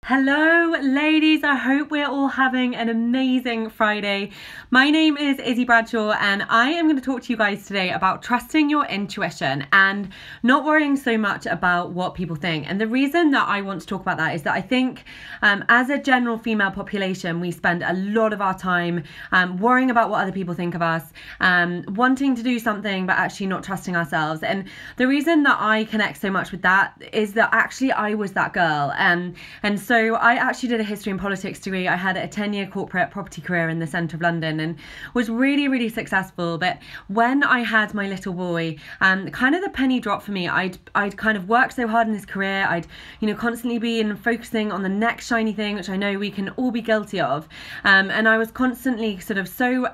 Hello ladies, I hope we're all having an amazing Friday. My name is Izzy Bradshaw and I am going to talk to you guys today about trusting your intuition and not worrying so much about what people think. And the reason that I want to talk about that is that I think as a general female population, we spend a lot of our time worrying about what other people think of us, wanting to do something but actually not trusting ourselves. And the reason that I connect so much with that is that actually I was that girl. And so I actually did a history and politics degree. I had a 10-year corporate property career in the centre of London and was really, really successful. But when I had my little boy, kind of the penny dropped for me. I'd kind of worked so hard in this career. I'd, constantly been focusing on the next shiny thing, which I know we can all be guilty of. And I was constantly sort of so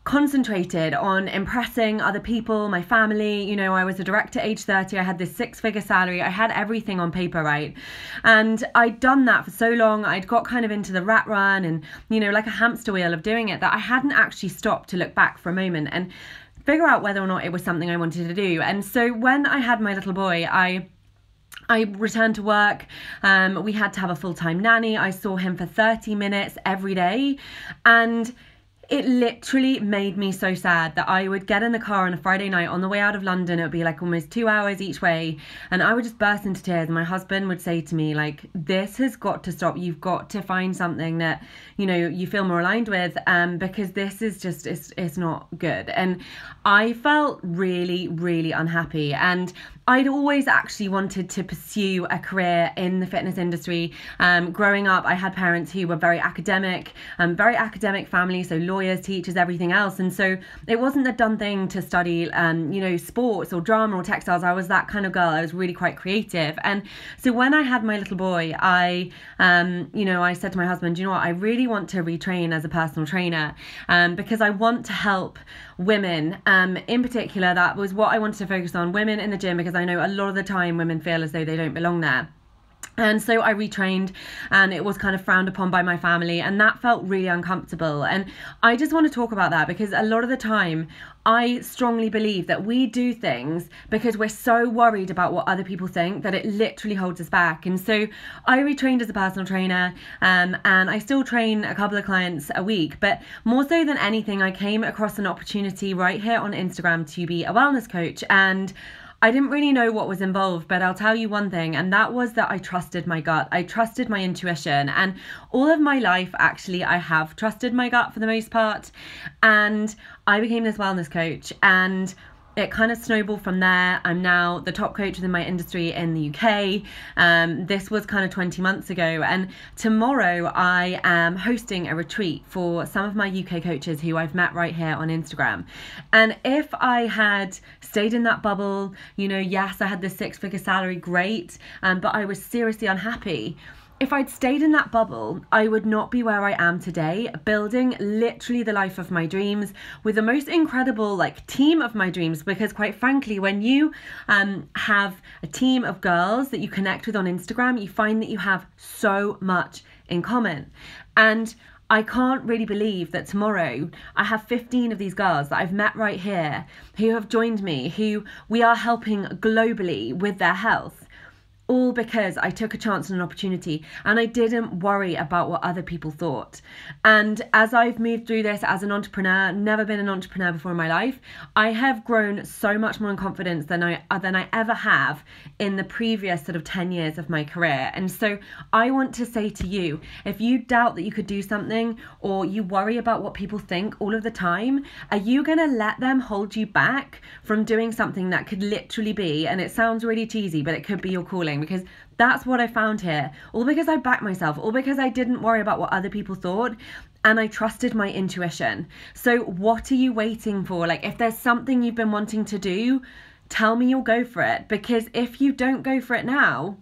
concentrated on impressing other people, my family. I was a director at age 30. I had this 6-figure salary. I had everything on paper, right? And I'd done that for so long. I'd got kind of into the rat run and, like a hamster wheel of doing it, that I hadn't actually stopped to look back for a moment and figure out whether or not it was something I wanted to do. And so when I had my little boy, I returned to work. We had to have a full-time nanny. I saw him for 30 minutes every day. And it literally made me so sad that I would get in the car on a Friday night on the way out of London. It would be like almost 2 hours each way. And I would just burst into tears. And my husband would say to me, like, this has got to stop. You've got to find something that, you feel more aligned with, because this is just, it's not good. And I felt really, really unhappy. And I'd always actually wanted to pursue a career in the fitness industry. Growing up, I had parents who were very academic family, so lawyers, teachers, everything else. And so it wasn't the done thing to study, sports or drama or textiles. I was that kind of girl. I was really quite creative. And so when I had my little boy, I said to my husband, I really want to retrain as a personal trainer, because I want to help women. In particular, that was what I wanted to focus on, women in the gym, because I know a lot of the time women feel as though they don't belong there. And so I retrained, and it was kind of frowned upon by my family, and that felt really uncomfortable. And I just want to talk about that because a lot of the time I strongly believe that we do things because we're so worried about what other people think that it literally holds us back. And so I retrained as a personal trainer, and I still train a couple of clients a week, but more so than anything, I came across an opportunity right here on Instagram to be a wellness coach. And I didn't really know what was involved, but I'll tell you one thing, and that was that I trusted my gut. I trusted my intuition, and all of my life, actually, I have trusted my gut for the most part. And I became this wellness coach, and it kind of snowballed from there. I'm now the top coach within my industry in the UK. This was kind of 20 months ago. And tomorrow I am hosting a retreat for some of my UK coaches who I've met right here on Instagram. And if I had stayed in that bubble, yes, I had this 6-figure salary, great, but I was seriously unhappy. If I'd stayed in that bubble, I would not be where I am today, building literally the life of my dreams with the most incredible team of my dreams. Because quite frankly, when you have a team of girls that you connect with on Instagram, you find that you have so much in common. And I can't really believe that tomorrow I have 15 of these girls that I've met right here who have joined me, who we are helping globally with their health. All because I took a chance on an opportunity and I didn't worry about what other people thought. And as I've moved through this as an entrepreneur, never been an entrepreneur before in my life, I have grown so much more in confidence than I ever have in the previous sort of 10 years of my career. And so I want to say to you, if you doubt that you could do something or you worry about what people think all of the time, are you going to let them hold you back from doing something that could literally be, and it sounds really cheesy, but it could be your calling? Because that's what I found here, all because I backed myself, all because I didn't worry about what other people thought, and I trusted my intuition. So what are you waiting for? If there's something you've been wanting to do, tell me you'll go for it, because if you don't go for it now,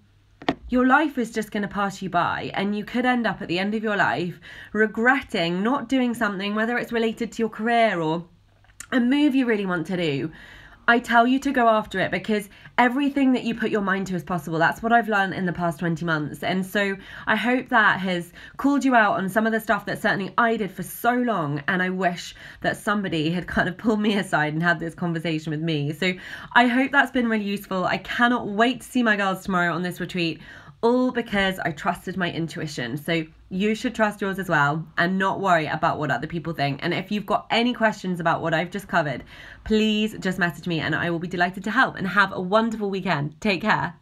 your life is just going to pass you by, and you could end up at the end of your life regretting not doing something, whether it's related to your career or a move you really want to do. I tell you to go after it, because everything that you put your mind to is possible. That's what I've learned in the past 20 months. And so I hope that has called you out on some of the stuff that certainly I did for so long. And I wish that somebody had kind of pulled me aside and had this conversation with me. So I hope that's been really useful. I cannot wait to see my girls tomorrow on this retreat. all because I trusted my intuition. So you should trust yours as well and not worry about what other people think. And if you've got any questions about what I've just covered, please just message me and I will be delighted to help. And have a wonderful weekend. Take care.